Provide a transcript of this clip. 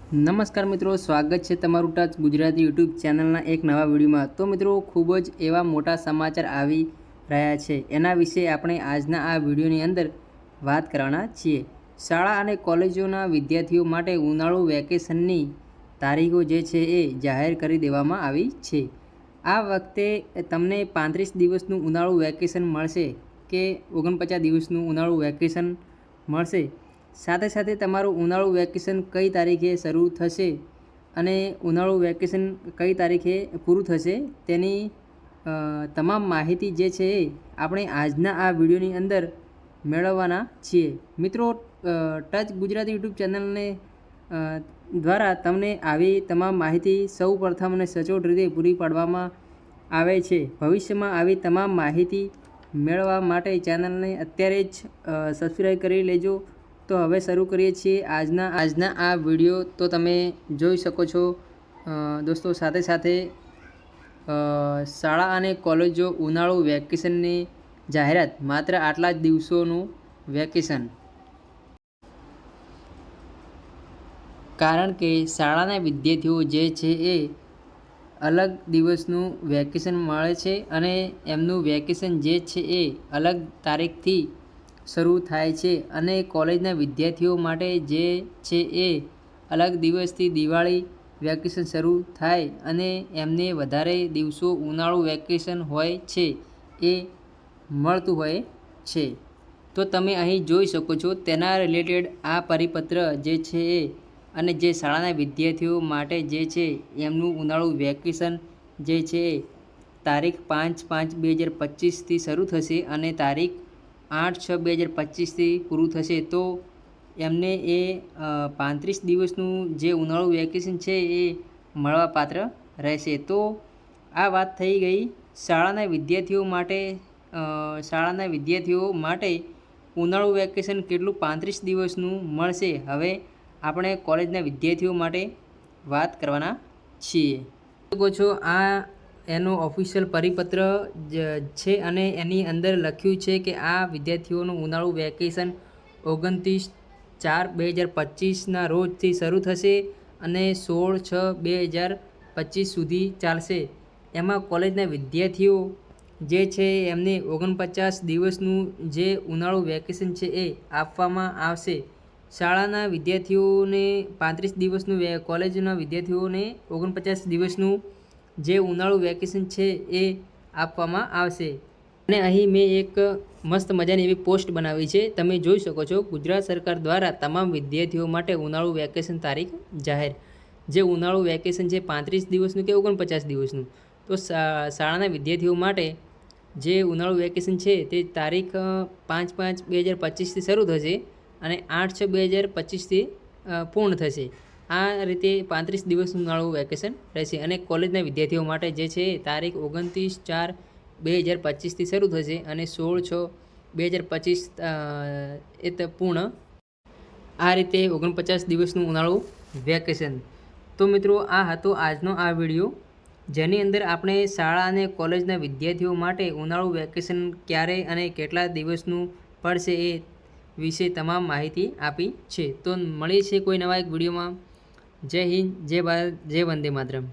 નમસ્કાર મિત્રો, સ્વાગત છે તમારું ટચ ગુજરાતી યુટ્યુબ ચેનલના એક નવા વિડીયોમાં। તો મિત્રો, ખૂબ જ એવા મોટા સમાચાર આવી રહ્યા છે, એના વિશે આપણે આજના આ વિડીયોની અંદર વાત કરવાના છીએ। શાળા અને કોલેજોના વિદ્યાર્થીઓ માટે ઉનાળુ વેકેશનની તારીખો જે છે એ જાહેર કરી દેવામાં આવી છે। આ વખતે તમને 35 દિવસનું ઉનાળુ વેકેશન મળશે કે 49 દિવસનું ઉનાળુ વેકેશન મળશે। સાથે સાથે તમારું ઉનાળુ વેકેશન કઈ તારીખે શરૂ થશે અને ઉનાળુ વેકેશન કઈ તારીખે પૂરું થશે તેની તમામ માહિતી જે છે એ આપણે આજના આ વિડીયોની અંદર મેળવવાના છીએ। મિત્રો, ટચ ગુજરાતી યુટ્યુબ ચેનલને દ્વારા તમને આવી તમામ માહિતી સૌ પ્રથમ અને સચોટ રીતે પૂરી પાડવામાં આવે છે। ભવિષ્યમાં આવી તમામ માહિતી મેળવવા માટે ચેનલને અત્યારે જ સબસ્ક્રાઈબ કરી લેજો। તો હવે શરૂ કરીએ છીએ આજના આ વિડીયો। તો તમે જોઈ શકો છો દોસ્તો, સાથે સાથે શાળા અને કોલેજો ઉનાળુ વેકેશનની જાહેરાત, માત્ર આટલા જ દિવસોનું વેકેશન। કારણ કે શાળાના વિદ્યાર્થીઓ જે છે એ અલગ દિવસનું વેકેશન મળે છે અને એમનું વેકેશન જે છે એ અલગ તારીખથી શરૂ થાય છે અને કોલેજના વિદ્યાર્થીઓ માટે જે છે એ અલગ દિવસથી દિવાળી વેકેશન શરૂ થાય અને એમને વધારે દિવસો ઉનાળુ વેકેશન હોય છે એ મળતું હોય છે। તો તમે અહીં જોઈ શકો છો તેના રિલેટેડ આ પરિપત્ર જે છે એ અને જે શાળાના વિદ્યાર્થીઓ માટે જે છે એમનું ઉનાળુ વેકેશન જે છે તારીખ 5/5/2025થી શરૂ થશે અને તારીખ 8/6/2025થી પૂરું થશે। તો એમને એ 35 દિવસનું જે ઉનાળુ વેકેશન છે એ મળવાપાત્ર રહેશે। તો આ વાત થઈ ગઈ શાળાના વિદ્યાર્થીઓ માટે। શાળાના વિદ્યાર્થીઓ માટે ઉનાળુ વેકેશન કેટલું 35 દિવસનું મળશે। હવે આપણે કોલેજના વિદ્યાર્થીઓ માટે વાત કરવાના છીએ। જોઈ શકો છો, આ એનો ઓફિશિયલ પરિપત્ર છે અને એની અંદર લખ્યું છે કે આ વિદ્યાર્થીઓનું ઉનાળુ વેકેશન 29/4/2025ના રોજથી શરૂ થશે અને 16/6/2025 સુધી ચાલશે। એમાં કોલેજના વિદ્યાર્થીઓ જે છે એમને 49 દિવસનું જે ઉનાળુ વેકેશન છે એ આપવામાં આવશે। શાળાના વિદ્યાર્થીઓને 35 દિવસનું, કોલેજના વિદ્યાર્થીઓને 49 દિવસનું જે ઉનાળુ વેકેશન છે એ આપવામાં આવશે। અને અહીં મેં એક મસ્ત મજાની એવી પોસ્ટ બનાવી છે, તમે જોઈ શકો છો। ગુજરાત સરકાર દ્વારા તમામ વિદ્યાર્થીઓ માટે ઉનાળુ વેકેશન તારીખ જાહેર। જે ઉનાળુ વેકેશન છે 35 દિવસનું કે 49 દિવસનું, તો શાળાના વિદ્યાર્થીઓ માટે જે ઉનાળુ વેકેશન છે તે તારીખ 5/5/2025થી શરૂ થશે અને 8/6/2025થી પૂર્ણ થશે। આ રીતે 35 દિવસનું ઉનાળુ વેકેશન રહેશે અને કોલેજના વિદ્યાર્થીઓ માટે જે છે તારીખ 29/4/2025થી શરૂ થશે અને 16/6/2025 પૂર્ણ। આ રીતે 49 દિવસનું ઉનાળુ વેકેશન। તો મિત્રો, આ હતો આજનો આ વિડીયો, જેની અંદર આપણે શાળા અને કોલેજના વિદ્યાર્થીઓ માટે ઉનાળુ વેકેશન ક્યારે અને કેટલા દિવસનું પડશે એ વિશે તમામ માહિતી આપી છે। તો મળીએ છીએ કોઈ નવા એક વિડીયોમાં। જય હિન્દ, જય ભારત, જય વંદે માતરમ।